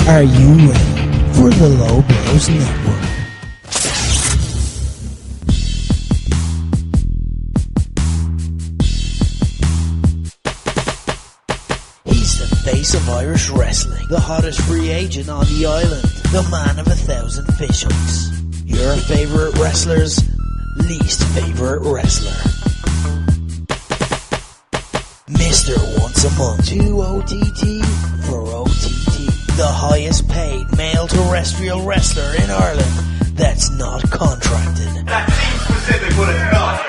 Are you ready for the Low Blows Network? He's the face of Irish wrestling, the hottest free agent on the island, the man of 1,000 fish hooks. Your favorite wrestler's least favorite wrestler. Mr. Once a Month, 2 OTT for OTT. The highest paid male terrestrial wrestler in Ireland that's not contracted. That seems specific, but it's not.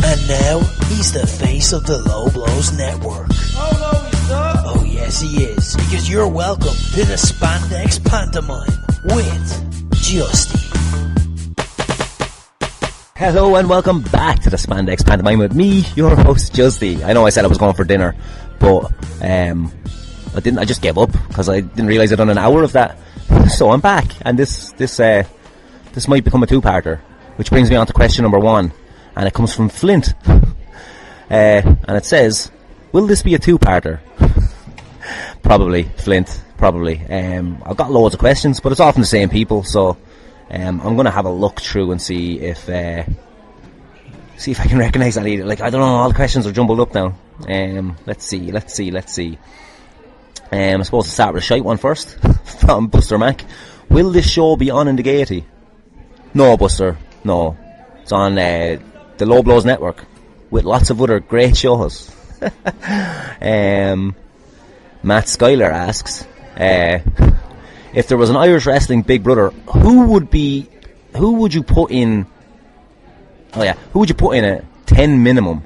And now, he's the face of the Low Blows Network. Oh no, he's not. Oh yes he is, because you're welcome to the Spandex Pantomime with Justy. Hello and welcome back to the Spandex Pantomime with me, your host Justy. I know I said I was going for dinner, but I just gave up because I didn't realise I'd done an hour of that. So I'm back, and this might become a two-parter, which brings me on to question number one, and it comes from Flint, and it says, "Will this be a two-parter?" Probably, Flint. Probably. I've got loads of questions, but it's often the same people, so I'm going to have a look through and see if I can recognise any. Like, I don't know, all the questions are jumbled up now. Let's see. I'm supposed to start with a shite one first from Buster Mac. Will this show be on in the Gaiety? No, Buster. No. It's on the Low Blows Network with lots of other great shows. Matt Schuyler asks, if there was an Irish wrestling Big Brother, who would you put in at 10 minimum?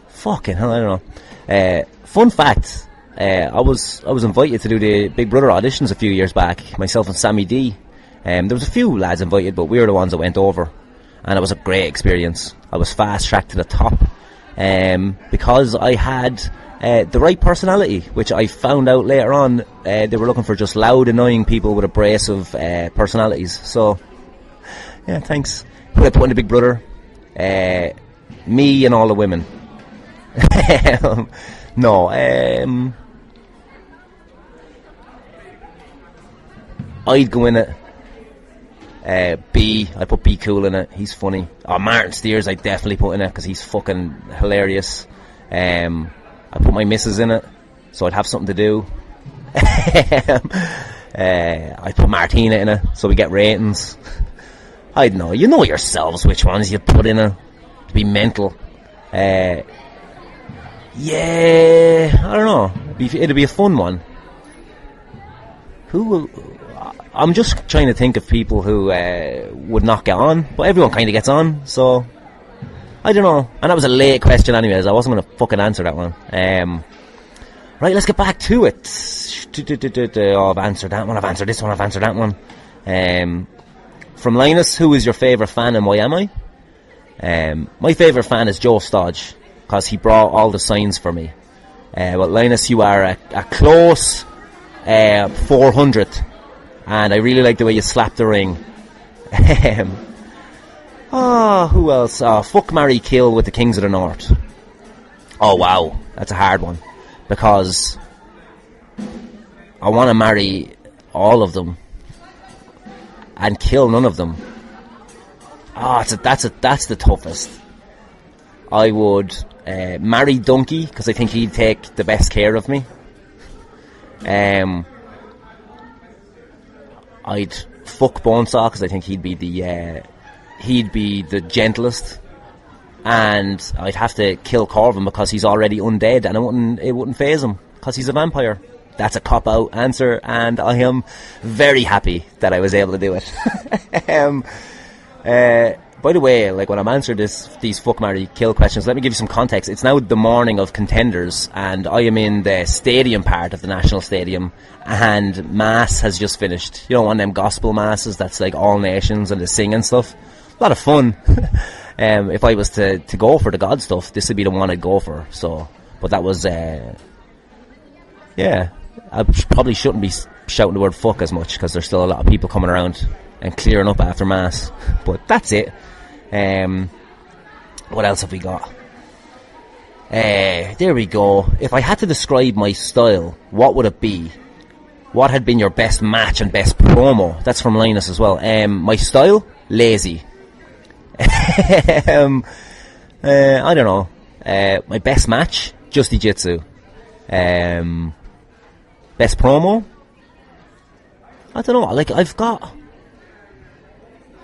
Fucking hell, I don't know. Fun fact, I was invited to do the Big Brother auditions a few years back, myself and Sammy D. There was a few lads invited, but we were the ones that went over, and it was a great experience. I was fast tracked to the top because I had the right personality, which I found out later on. They were looking for just loud, annoying people with abrasive personalities. So, yeah, thanks. Who I put in the Big Brother? Me and all the women. No, I'd go in it. I'd put B Cool in it. He's funny. Oh, Martin Steers I'd definitely put in it because he's fucking hilarious. I put my missus in it, so I'd have something to do. I put Martina in it, so we get ratings. I don't know. You know yourselves which ones you'd put in it to be mental. Yeah, I don't know. It'd be a fun one. I'm just trying to think of people who would not get on, but everyone kind of gets on, so I don't know. And that was a late question anyways. I wasn't going to fucking answer that one. Right, let's get back to it. Oh, I've answered that one. I've answered this one. I've answered that one. From Linus, who is your favourite fan and why am I? My favourite fan is Joe Stodge, because he brought all the signs for me. But Linus, you are a close 400th, and I really like the way you slap the ring. Who else? Fuck, marry, kill with the Kings of the North. Oh wow, that's a hard one, because I want to marry all of them and kill none of them. That's the toughest. I would marry Donkey because I think he'd take the best care of me. I'd fuck Bonesaw because I think he'd be the gentlest, and I'd have to kill Corvin because he's already undead, and it wouldn't faze him because he's a vampire. That's a cop-out answer, and I am very happy that I was able to do it. By the way, like, when I'm answering these fuck, marry, kill questions, let me give you some context. It's now the morning of Contenders, and I am in the stadium part of the National Stadium, and Mass has just finished. You know, one of them gospel masses that's like all nations and the sing and stuff. A lot of fun. If I was to go for the God stuff, this would be the one I'd go for. So, but that was, yeah, I probably shouldn't be shouting the word fuck as much because there's still a lot of people coming around and clearing up after Mass. But that's it. What else have we got? There we go. If I had to describe my style, what would it be? what had been your best match and best promo? That's from Linus as well. My style, lazy. I don't know. My best match, Justy Jitsu. Best promo, I don't know. Like, I've got.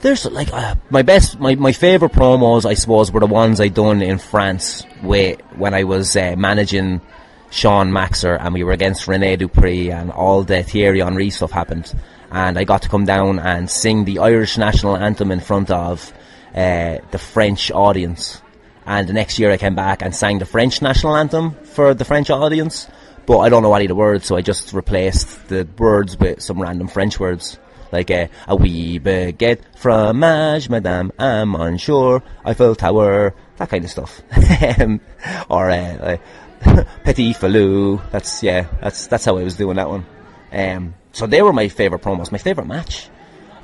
There's like my favourite promos, I suppose, were the ones I done in France when I was managing Sean Maxer, and we were against Rene Dupree, and all the Thierry Henry stuff happened, and I got to come down and sing the Irish national anthem in front of the French audience. And the next year I came back and sang the French national anthem for the French audience, but I don't know any of the words, so I just replaced the words with some random French words. Like a wee baguette, fromage, madame, I'm unsure, Eiffel Tower, that kind of stuff. Or petit falou. That's how I was doing that one. So they were my favourite promos. My favourite match,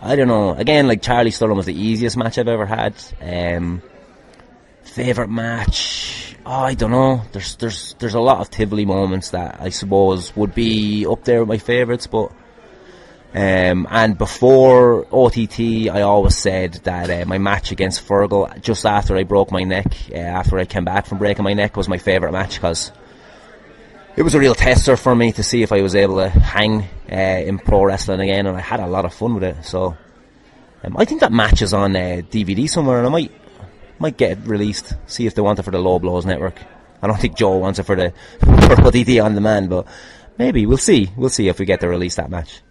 I don't know. Again, like Charlie Sturlam was the easiest match I've ever had. Favourite match, I don't know. There's a lot of Tivoli moments that I suppose would be up there with my favourites, but. And before OTT, I always said that my match against Fergal, just after I broke my neck, after I came back from breaking my neck, was my favourite match, because it was a real tester for me to see if I was able to hang in pro wrestling again, and I had a lot of fun with it. So I think that match is on DVD somewhere, and I might get it released, see if they want it for the Low Blows Network. I don't think Joe wants it for OTT on demand, but maybe, we'll see if we get to release that match.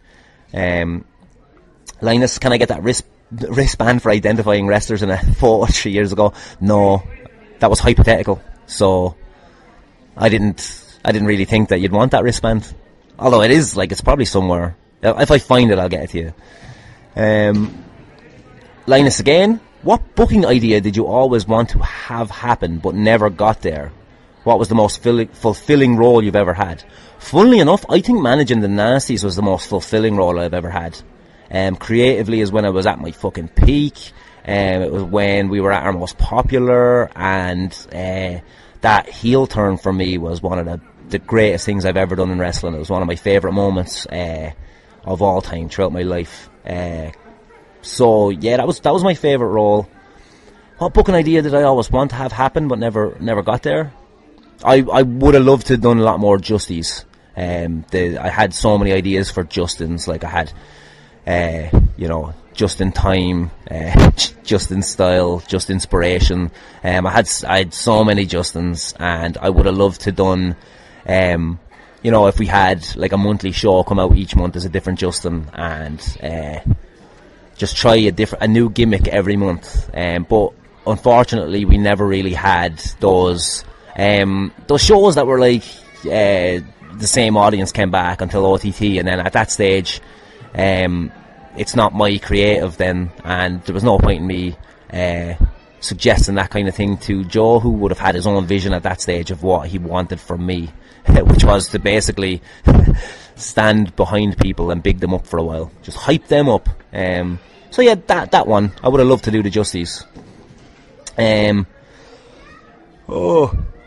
Linus, can I get that wristband for identifying wrestlers in a photo 3 years ago? No, that was hypothetical, so I didn't really think that you'd want that wristband, although it is, like, it's probably somewhere. If I find it, I'll get it to you. Linus again, what booking idea did you always want to have happen but never got there? What was the most fulfilling role you've ever had? Funnily enough, I think managing the Nasties was the most fulfilling role I've ever had. Creatively is when I was at my fucking peak. It was when we were at our most popular, and that heel turn for me was one of the greatest things I've ever done in wrestling. It was one of my favourite moments of all time throughout my life. So yeah, that was my favourite role. What booking idea did I always want to have happen but never got there? I would have loved to have done a lot more Justies. I had so many ideas for Justins. Like, I had, Just in Time, Just in Style, Just Inspiration. I had so many Justins, and I would have loved to have done, if we had like a monthly show come out each month as a different Justin, and just try a new gimmick every month. But unfortunately, we never really had those shows that were like the same audience came back until OTT, and then at that stage it's not my creative then, and there was no point in me suggesting that kind of thing to Joe, who would have had his own vision at that stage of what he wanted from me, which was to basically stand behind people and big them up for a while, just hype them up. So yeah, that one I would have loved to do the Justies.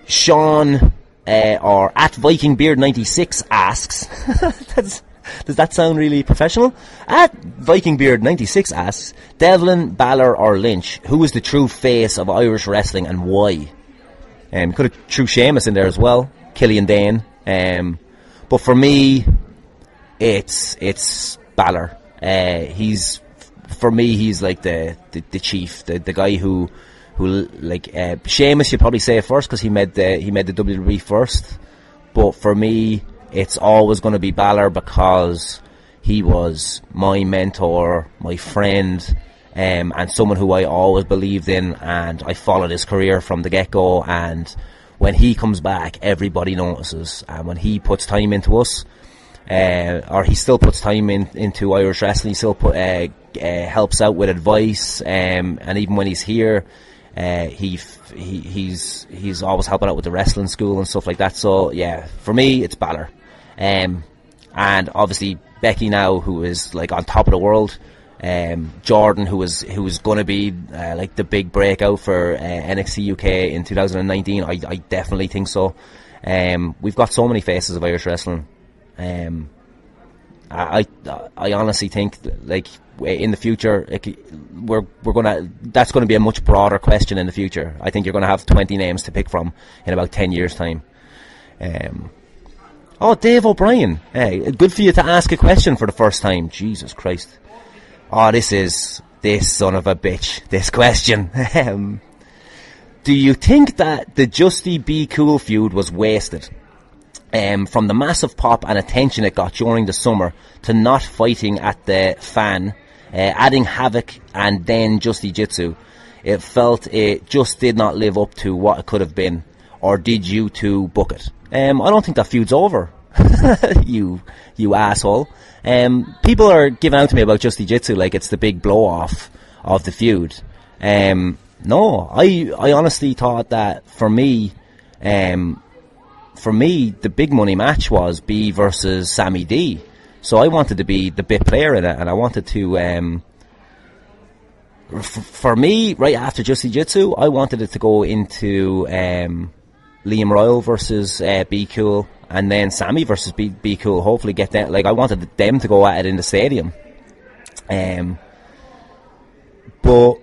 Sean or at VikingBeard96 asks, does that sound really professional? At VikingBeard96 asks, Devlin, Balor or Lynch, who is the true face of Irish wrestling and why? Could have threw Sheamus in there as well, Killian Dane. But for me, it's Balor. He's like the chief, the guy who like Sheamus, you'd probably say first because he made the WWE first, but for me it's always going to be Balor because he was my mentor, my friend, and someone who I always believed in, and I followed his career from the get-go. And when he comes back, everybody notices, and when he puts time into us, or he still puts time into Irish wrestling, he still helps out with advice, and even when he's here, he's always helping out with the wrestling school and stuff like that. So yeah, for me it's Balor, and obviously Becky now, who is like on top of the world, Jordan, who is going to be like the big breakout for NXT UK in 2019. I definitely think so. We've got so many faces of Irish wrestling. I honestly think like in the future that's gonna be a much broader question in the future. I think you're gonna have 20 names to pick from in about 10 years time. Dave O'Brien, hey, good for you to ask a question for the first time. Jesus Christ. This son of a bitch, this question. Do you think that the Justy Be Cool feud was wasted? From the massive pop and attention it got during the summer to not fighting at the fan, adding Havoc and then Justy Jitsu, it felt it just did not live up to what it could have been. Or did you two book it? I don't think that feud's over. you asshole. People are giving out to me about Justy Jitsu like it's the big blow off of the feud. No, I honestly thought that for me, the big money match was B versus Sammy D. So I wanted to be the bit player in it, and I wanted to, for me, right after Justy Jitsu, I wanted it to go into Liam Royal versus Be Cool, and then Sammy versus Be Cool. Hopefully get that. Like, I wanted them to go at it in the stadium. But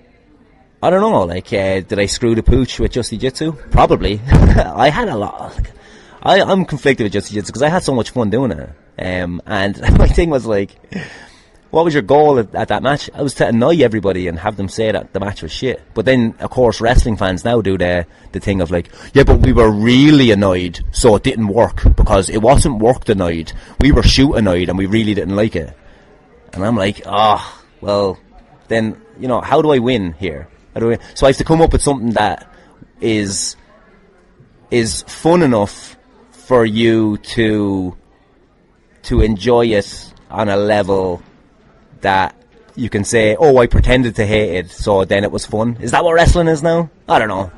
I don't know. Like, did I screw the pooch with Justy Jitsu? Probably. I had a lot. I'm conflicted with Justy Jitsu because I had so much fun doing it. And my thing was like, what was your goal at that match? I was to annoy everybody and have them say that the match was shit. But then, of course, wrestling fans now do the thing of like, yeah, but we were really annoyed, so it didn't work because it wasn't worked annoyed. We were shoot annoyed and we really didn't like it. And I'm like, well, then, you know, how do I win here? So I have to come up with something that is fun enough for you to enjoy it on a level that you can say, oh, I pretended to hate it, so then it was fun. Is that what wrestling is now? I don't know.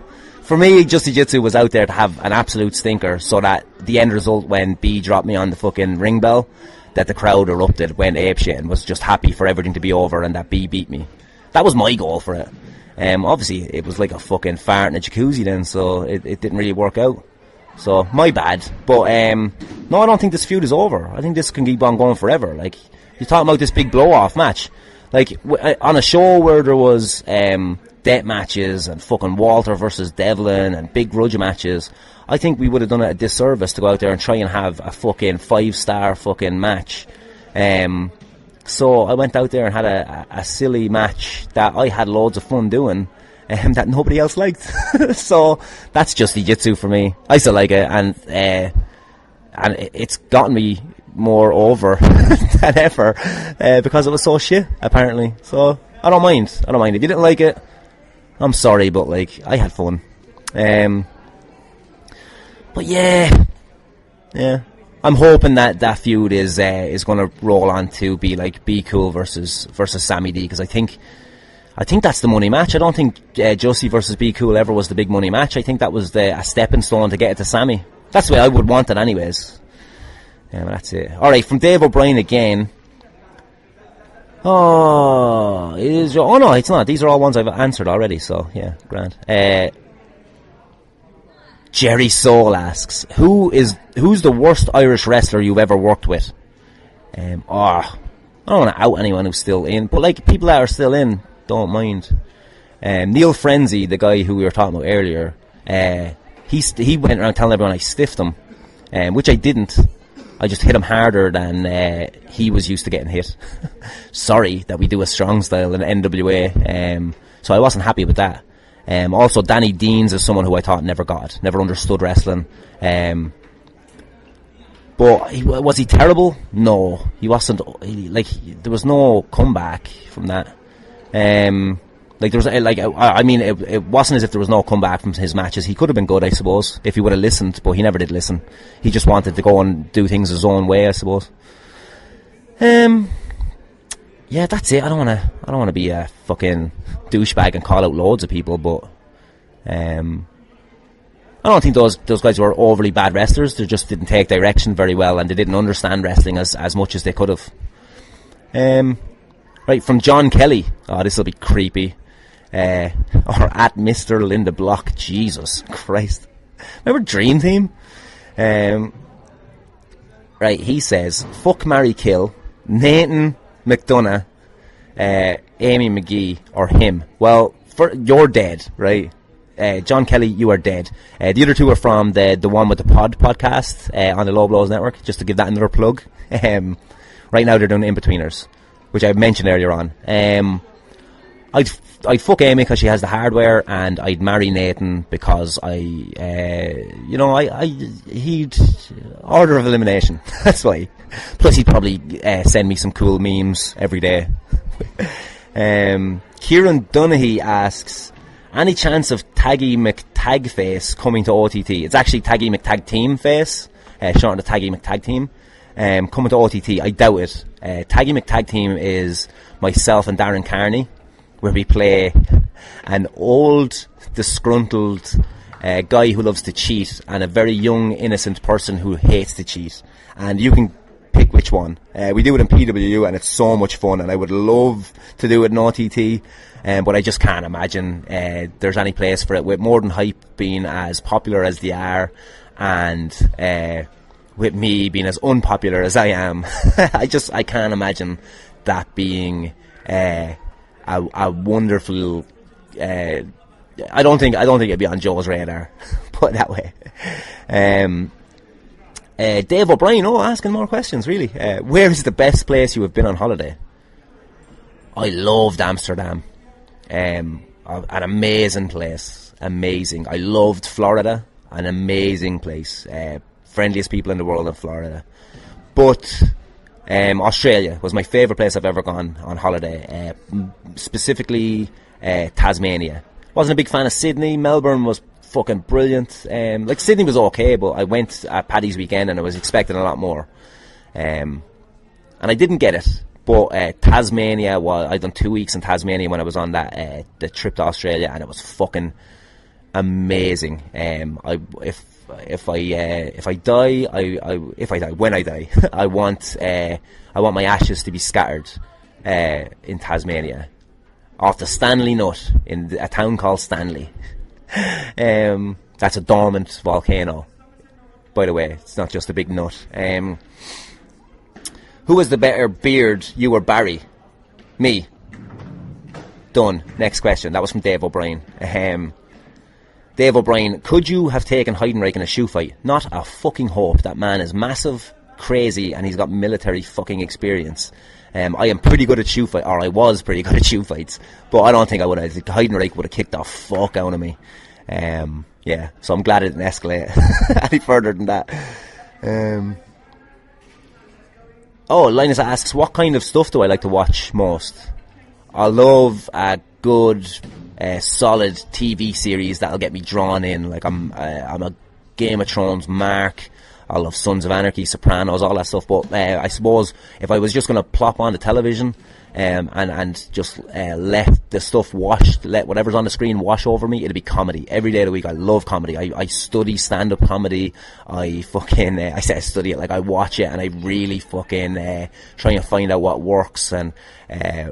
For me, Justy Jitsu was out there to have an absolute stinker, so that the end result when B dropped me on the fucking ring bell, that the crowd erupted, went apeshit, and was just happy for everything to be over and that B beat me. That was my goal for it. Obviously, it was like a fucking fart in a jacuzzi then, so it didn't really work out. So, my bad. But, no, I don't think this feud is over. I think this can keep on going forever. Like, you're talking about this big blow-off match. Like, on a show where there was death matches and fucking Walter versus Devlin and big grudge matches, I think we would have done it a disservice to go out there and try and have a fucking 5-star fucking match. So I went out there and had a silly match that I had loads of fun doing, that nobody else liked. So that's Justy Jitsu for me. I still like it, and it's gotten me more over than ever because it was so shit, apparently. So I don't mind. If you didn't like it, I'm sorry, but like, I had fun. But yeah. I'm hoping that feud is going to roll on to be like Be Cool versus Sammy D, because I think that's the money match. I don't think Justy versus Be Cool ever was the big money match. I think that was a stepping stone to get it to Sammy. That's the way I would want it anyways. That's it. Alright, from Dave O'Brien again. No, it's not. These are all ones I've answered already, so yeah, grand. Jerry Soul asks, who's the worst Irish wrestler you've ever worked with? I don't want to out anyone who's still in, but like, people that are still in, don't mind. Neil Frenzy, the guy who we were talking about earlier, he went around telling everyone I stiffed him, which I didn't. I just hit him harder than he was used to getting hit. Sorry that we do a strong style in NWA, so I wasn't happy with that. Also, Danny Deans is someone who I thought never understood wrestling. But was he terrible? No, he wasn't. There was no comeback from that. It wasn't as if there was no comeback from his matches. He could have been good, I suppose, if he would have listened, but he never did listen. He just wanted to go and do things his own way, I suppose. Yeah, that's it. I don't want to be a fucking douchebag and call out loads of people, but I don't think those guys were overly bad wrestlers. They just didn't take direction very well, and they didn't understand wrestling as much as they could have. Right, from John Kelly. Oh, this will be creepy. Or at Mr. Linda Block. Jesus Christ. Remember Dream Team? Right, he says, fuck, marry, kill. Nathan McDonough, Amy McGee, or him? Well, you're dead, right? John Kelly, you are dead. The other two are from the one with the podcast on the Low Blows Network, just to give that another plug. Right now they're doing In-Betweeners, which I mentioned earlier on. I'd fuck Amy because she has the hardware, and I'd marry Nathan because he'd order of elimination. That's why. Plus he'd probably send me some cool memes every day. Kieran Dunahee asks, any chance of Taggy McTagface coming to OTT? It's actually Taggy McTagTeamface, short of the Taggy McTagTeam. Coming to OTT, I doubt it. Taggy McTagTeam is myself and Darren Carney, where we play an old, disgruntled guy who loves to cheat and a very young, innocent person who hates to cheat. And you can pick which one. We do it in PWU and it's so much fun, and I would love to do it in OTT, but I just can't imagine there's any place for it, with More Than Hype being as popular as they are, and with me being as unpopular as I am. I can't imagine that being a wonderful. I don't think it'd be on Joe's radar. Put it that way. Dave O'Brien, asking more questions, really. Where is the best place you have been on holiday? I loved Amsterdam. An amazing place. Amazing. I loved Florida. An amazing place. Friendliest people in the world in Florida. But Australia was my favourite place I've ever gone on holiday. Specifically Tasmania. Wasn't a big fan of Sydney. Melbourne was fucking brilliant. Sydney was okay, but I went at Paddy's weekend and I was expecting a lot more. And I didn't get it. But Tasmania, I'd done 2 weeks in Tasmania when I was on that the trip to Australia, and it was fucking amazing. If I die, I want my ashes to be scattered in Tasmania, off the Stanley Nut in a town called Stanley. That's a dormant volcano, by the way. It's not just a big nut. Who has the better beard, you or Barry? Me. Done. Next question. That was from Dave O'Brien. Dave O'Brien, could you have taken Heidenreich in a shoe fight? Not a fucking hope. That man is massive, crazy, and he's got military fucking experience. I am pretty good at shoe fights, or I was pretty good at shoe fights, but I don't think I would have. Heidenreich would have kicked the fuck out of me. Yeah, so I'm glad it didn't escalate any further than that. Linus asks, what kind of stuff do I like to watch most? I love a good, solid TV series that'll get me drawn in. Like I'm a Game of Thrones mark. I love Sons of Anarchy, Sopranos, all that stuff. But I suppose if I was just going to plop on the television and just let the stuff let whatever's on the screen wash over me, it'd be comedy. Every day of the week, I love comedy. I study stand-up comedy. I say I study it, like I watch it and I really fucking try and find out what works. And I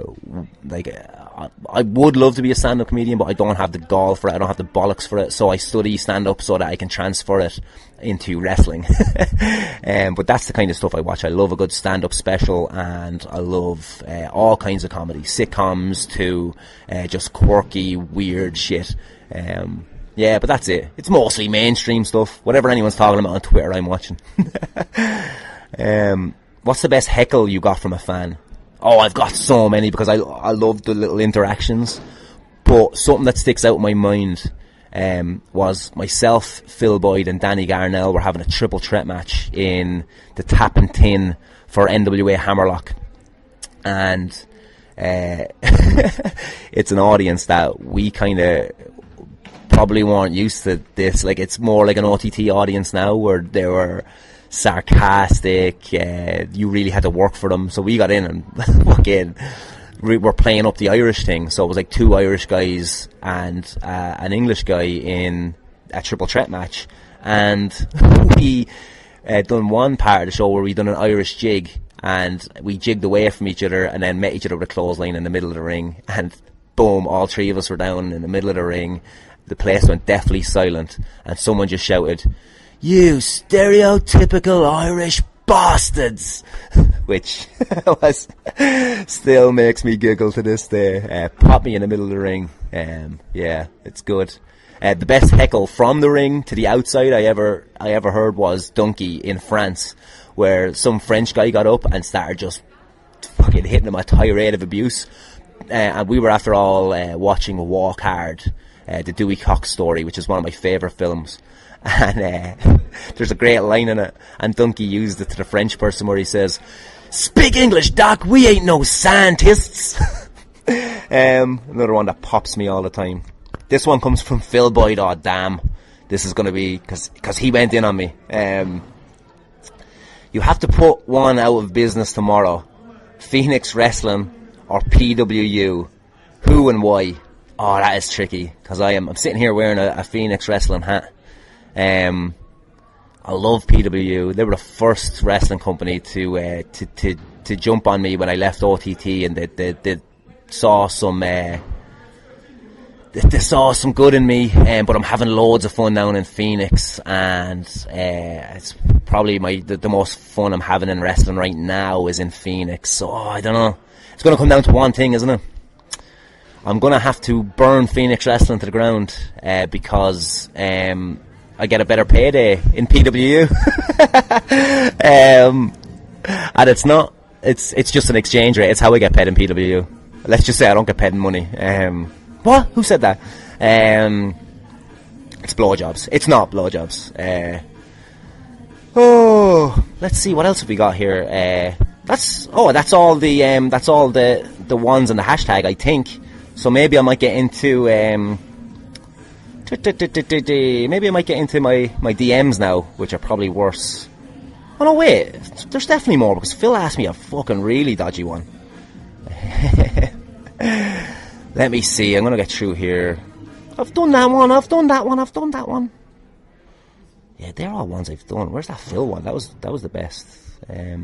would love to be a stand-up comedian, but I don't have the gall for it. I don't have the bollocks for it. So I study stand-up so that I can transfer it into wrestling. But that's the kind of stuff I watch. I love a good stand-up special, and I love all kinds of comedy, sitcoms to just quirky, weird shit. Yeah, but that's it. It's mostly mainstream stuff. Whatever anyone's talking about on Twitter, I'm watching. What's the best heckle you got from a fan? Oh, I've got so many because I love the little interactions. But something that sticks out in my mind was myself, Phil Boyd and Danny Garnell were having a triple threat match in the Tap and Tin for NWA Hammerlock. And it's an audience that we kind of probably weren't used to this. Like, it's more like an OTT audience now, where they were sarcastic. You really had to work for them. So we got in and fucking we're playing up the Irish thing. So it was like two Irish guys and an English guy in a triple threat match. And we done one part of the show where we done an Irish jig, and we jigged away from each other and then met each other with a clothesline in the middle of the ring, and boom, all three of us were down in the middle of the ring. The place went deathly silent, and someone just shouted, "You stereotypical Irish bastards!" which was still makes me giggle to this day. Pop me in the middle of the ring. Yeah, it's good. The best heckle from the ring to the outside I ever heard was Donkey in France, where some French guy got up and started just fucking hitting him a tirade of abuse. And we were, after all, watching Walk Hard, the Dewey Cox story, which is one of my favourite films. And there's a great line in it, and Donkey used it to the French person where he says, "Speak English, Doc, we ain't no scientists." Another one that pops me all the time. This one comes from Phil Boyd. Oh damn, this is going to be, because he went in on me. You have to put one out of business tomorrow: Phoenix Wrestling or PWU. Who and why? Oh, that is tricky, because I'm sitting here wearing a Phoenix Wrestling hat. I love PWU. They were the first wrestling company to jump on me when I left OTT, and they saw some they saw some good in me. But I'm having loads of fun down in Phoenix, and it's probably the most fun I'm having in wrestling right now is in Phoenix. So I don't know. It's going to come down to one thing, isn't it? I'm going to have to burn Phoenix Wrestling to the ground because I get a better payday in PWU. And it's not. It's just an exchange rate. It's how I get paid in PWU. Let's just say I don't get paid in money. What? Who said that? It's blowjobs. It's not blowjobs. Let's see, what else have we got here? That's all the ones in the hashtag, I think. So maybe I might get into my DMs now, which are probably worse. Oh no, wait, there's definitely more, because Phil asked me a fucking really dodgy one. Let me see, I'm gonna get through here. I've done that one. Yeah, they're all ones I've done. Where's that Phil one? That was the best. I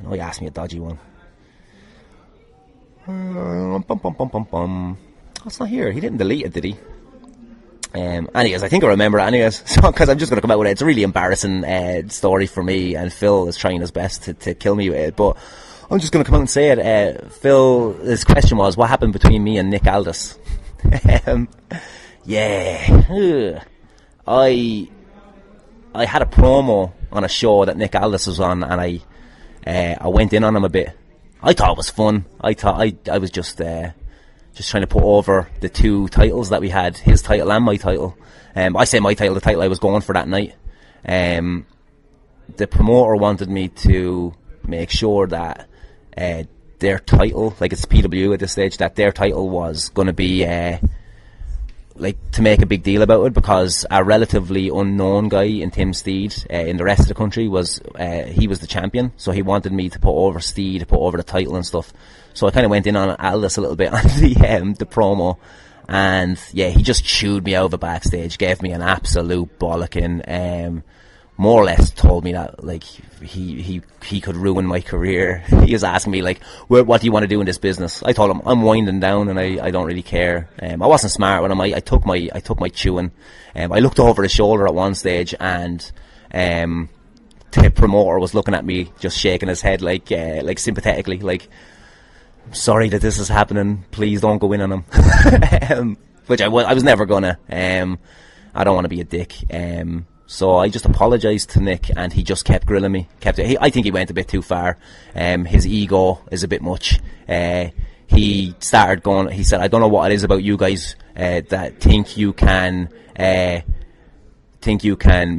know he asked me a dodgy one. That's not here. He didn't delete it, did he? Anyways, I think I remember it anyways. So, because I'm just going to come out with it. It's a really embarrassing story for me, and Phil is trying his best to kill me with it. But I'm just going to come out and say it. Phil, his question was, what happened between me and Nick Aldis? Yeah. I had a promo on a show that Nick Aldis was on, and I went in on him a bit. I thought it was fun. I thought I was just trying to put over the two titles that we had, his title and my title. I say my title, the title I was going for that night. The promoter wanted me to make sure that their title, like it's PW at this stage, that their title was going to be to make a big deal about it, because a relatively unknown guy in Tim Steed in the rest of the country was the champion, so he wanted me to put over Steed, put over the title and stuff. So I kind of went in on Aldis a little bit on the promo, and yeah, he just chewed me over backstage, gave me an absolute bollocking, more or less told me that like he could ruin my career. He was asking me like, what do you want to do in this business? I told him I'm winding down and I don't really care. I wasn't smart with him. I took my chewing. I looked over his shoulder at one stage, and the promoter was looking at me, just shaking his head like sympathetically, like, sorry that this is happening, please don't go in on him. Which I was never gonna. I don't want to be a dick. So I just apologised to Nick, and he just kept grilling me. I think he went a bit too far. His ego is a bit much. He started going. He said, "I don't know what it is about you guys that think you can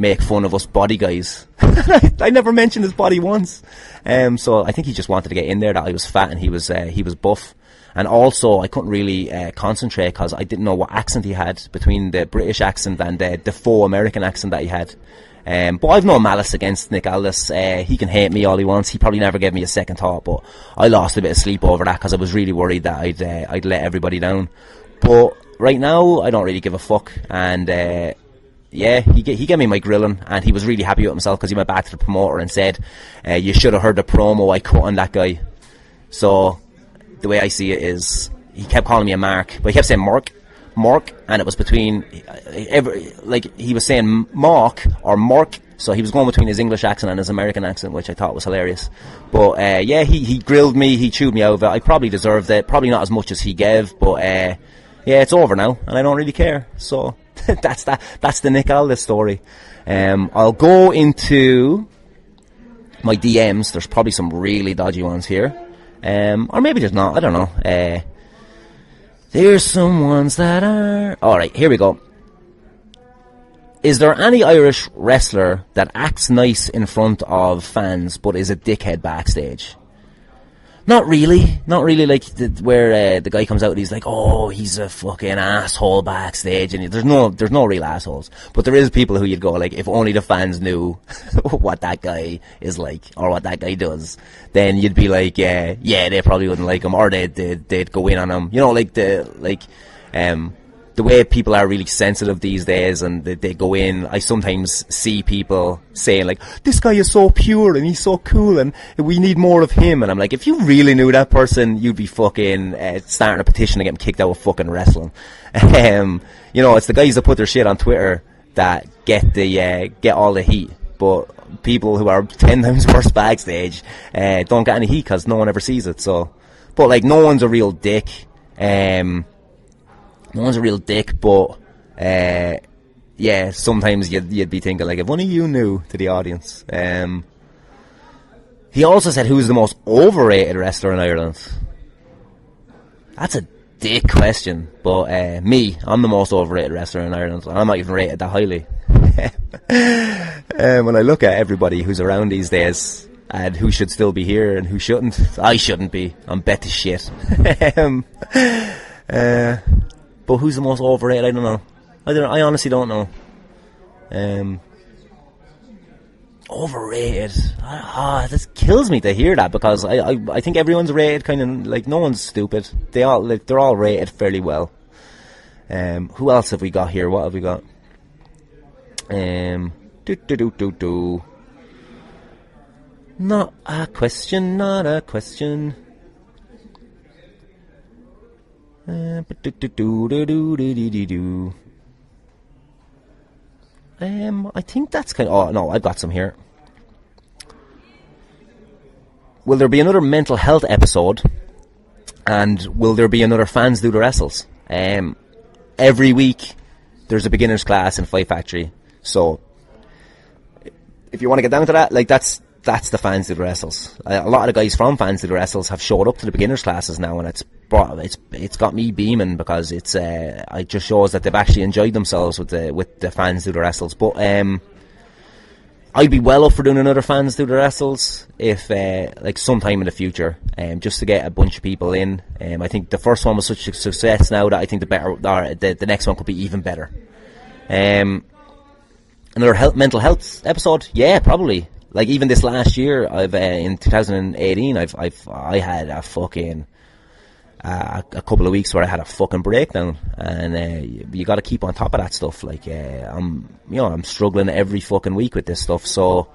make fun of us body guys." I never mentioned his body once. So I think he just wanted to get in there that I was fat and he was buff. And also, I couldn't really concentrate because I didn't know what accent he had between the British accent and the faux American accent that he had. But I've no malice against Nick Aldis. He can hate me all he wants. He probably never gave me a second thought, but I lost a bit of sleep over that because I was really worried that I'd let everybody down. But right now, I don't really give a fuck. And yeah, he gave me my grilling, and he was really happy with himself because he went back to the promoter and said, "You should have heard the promo I cut on that guy." So the way I see it is, he kept calling me a Mark, but he kept saying Mark, and it was between he was saying Mark or Mark, So he was going between his English accent and his American accent, which I thought was hilarious. But yeah, he grilled me, he chewed me out of it. I probably deserved it, probably not as much as he gave, but yeah, it's over now, and I don't really care. So that's the Nick Aldis story. I'll go into my DMs. There's probably some really dodgy ones here, or maybe there's not, I don't know. There's some ones that are... Alright, here we go. Is there any Irish wrestler that acts nice in front of fans but is a dickhead backstage? Not really, like where the guy comes out and he's like, oh, he's a fucking asshole backstage, and there's no real assholes. But there is people who you'd go like, if only the fans knew what that guy is like, or what that guy does, then you'd be like, yeah, they probably wouldn't like him, or they'd go in on him. You know, like the way people are really sensitive these days, and they go in. I sometimes see people saying like, this guy is so pure and he's so cool and we need more of him, and I'm like, if you really knew that person, you'd be fucking starting a petition to get him kicked out of fucking wrestling. You know, it's the guys that put their shit on Twitter that get all the heat, but people who are 10 times worse backstage don't get any heat because no one ever sees it. So, but like, no one's a real dick. No one's a real dick, but yeah, sometimes you'd be thinking like, if only you knew, to the audience. He also said, who's the most overrated wrestler in Ireland? That's a dick question, but I'm the most overrated wrestler in Ireland, and I'm not even rated that highly. When I look at everybody who's around these days and who should still be here and who shouldn't, I shouldn't be. I'm bet to shit. But who's the most overrated? I don't know. I honestly don't know. Overrated. This kills me to hear that, because I think everyone's rated kind of like, no one's stupid. They're all rated fairly well. Who else have we got here? What have we got? Not a question. I think that's kind of... Oh, no, I've got some here. Will there be another mental health episode? And will there be another Fans Do the Wrestles? Every week, there's a beginner's class in Fight Factory. So, if you want to get down to that, like, that's the Fans Do the Wrestles. A lot of the guys from Fans Do the Wrestles have showed up to the beginner's classes now, and it's got me beaming, because it just shows that they've actually enjoyed themselves with the Fans Do the Wrestles. But I'd be well up for doing another Fans Do the Wrestles if like sometime in the future, just to get a bunch of people in. I think the first one was such a success now that I think the next one could be even better. Another mental health episode, yeah, probably. Like, even this last year, I've in 2018, I had a fucking a couple of weeks where I had a fucking breakdown, and you got to keep on top of that stuff. Like, I'm struggling every fucking week with this stuff. So,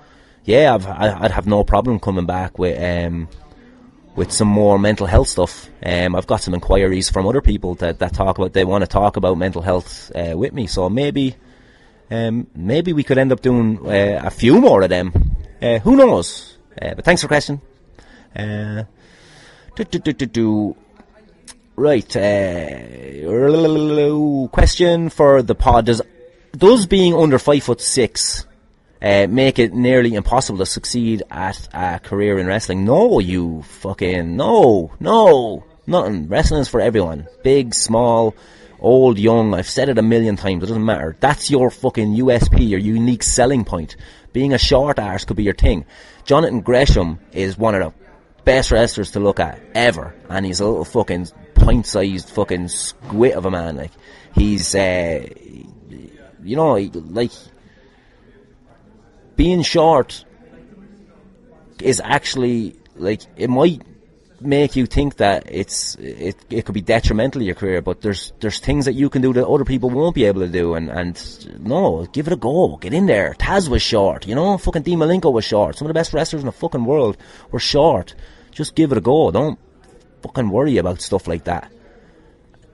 yeah, I'd have no problem coming back with some more mental health stuff. I've got some inquiries from other people that talk about, they want to talk about mental health with me. So maybe we could end up doing a few more of them. Who knows? But thanks for the question. Right. Question for the pod. Does being under 5'6" make it nearly impossible to succeed at a career in wrestling? No, you fucking... No. Nothing. Wrestling is for everyone. Big, small, old, young. I've said it a million times. It doesn't matter. That's your fucking USP, your unique selling point. Being a short arse could be your thing. Jonathan Gresham is one of the best wrestlers to look at ever, and he's a little fucking pint-sized fucking squid of a man. Like, he's like, being short is actually, like, it might make you think that it could be detrimental to your career, but there's things that you can do that other people won't be able to do, and no, give it a go, get in there. Taz was short, fucking Dean Malenko was short. Some of the best wrestlers in the fucking world were short. Just give it a go. Don't fucking worry about stuff like that.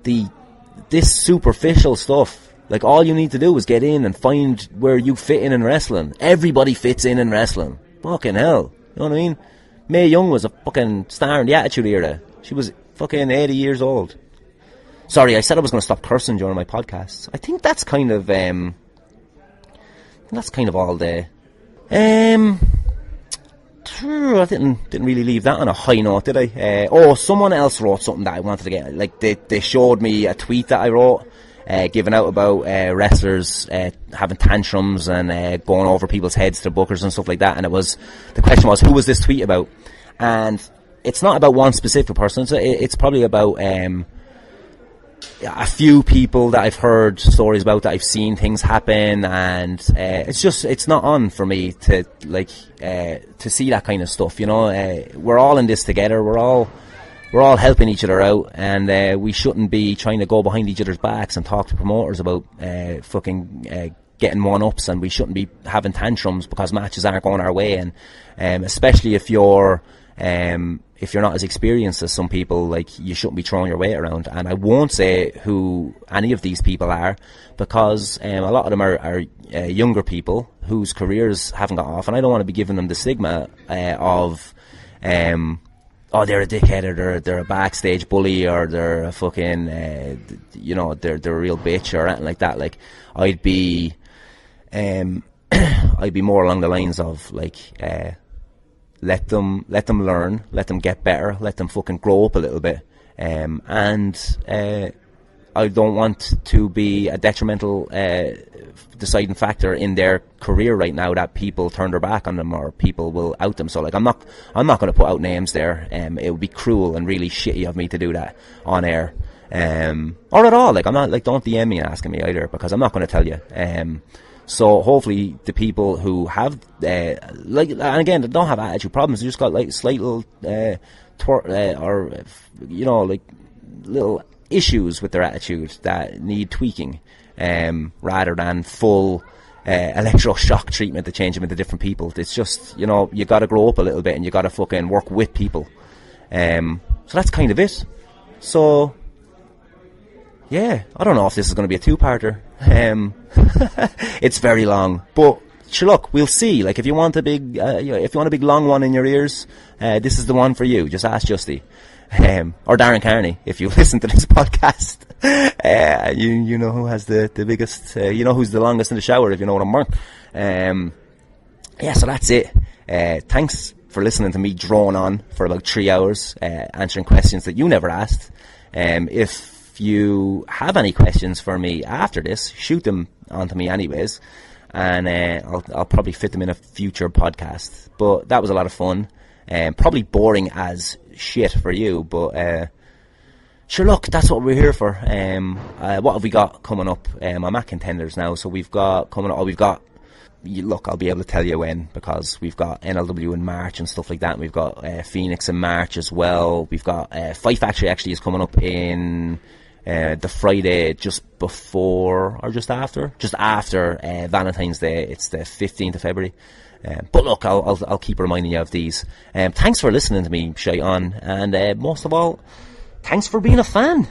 This superficial stuff Like, all you need to do is get in and find where you fit in wrestling. Everybody fits in wrestling. Fucking hell. You know what I mean? Mae Young was a fucking star in the Attitude Era. She was fucking 80 years old. Sorry, I said I was going to stop cursing during my podcasts. I think that's kind of, all the... I didn't really leave that on a high note, did I? Someone else wrote something that I wanted to get. Like, they showed me a tweet that I wrote, giving out about wrestlers having tantrums and going over people's heads to bookers and stuff like that. And the question was, who was this tweet about? And it's not about one specific person. It's probably about a few people that I've heard stories about, that I've seen things happen, and it's not on for me to see that kind of stuff. You know, we're all in this together. We're all helping each other out, and we shouldn't be trying to go behind each other's backs and talk to promoters about getting one-ups, and we shouldn't be having tantrums because matches aren't going our way. And especially if you're not as experienced as some people, like, you shouldn't be throwing your weight around. And I won't say who any of these people are, because a lot of them are younger people whose careers haven't got off, and I don't want to be giving them the stigma of they're a dickhead, or they're a backstage bully, or they're a fucking they're a real bitch or anything like that. Like, I'd be more along the lines of, like, let them learn, let them get better, let them fucking grow up a little bit, and I don't want to be a detrimental deciding factor in their career right now, that people turn their back on them or people will out them. So, like, I'm not going to put out names there. It would be cruel and really shitty of me to do that on air, or at all. Like, I'm not, like, don't DM me asking me either, because I'm not going to tell you. So hopefully the people who have, and again, they don't have attitude problems, they just got, like, slight little, little issues with their attitude that need tweaking, rather than full electroshock treatment to change them into different people. It's just, you got to grow up a little bit, and you got to fucking work with people. So that's kind of it. So, yeah, I don't know if this is going to be a two-parter. It's very long, but sure, look, we'll see. Like, if you want a big, long one in your ears, this is the one for you. Just ask Justy, or Darren Carney, if you listen to this podcast. You know who has the biggest, who's the longest in the shower, if you know what I'm on. So that's it. Thanks for listening to me drone on for about 3 hours, answering questions that you never asked. If you have any questions for me after this, shoot them onto me anyways, and I'll probably fit them in a future podcast. But that was a lot of fun, probably boring as shit for you, but sure, look, that's what we're here for. What have we got coming up? I'm at Contenders now, so we've got coming up, I'll be able to tell you when, because we've got NLW in March and stuff like that, and we've got Phoenix in March as well. We've got Fight Factory actually is coming up in the Friday just before, or just after Valentine's Day. It's the 15th of February. But look, I'll keep reminding you of these. Thanks for listening to me, Shite on, and most of all, thanks for being a fan.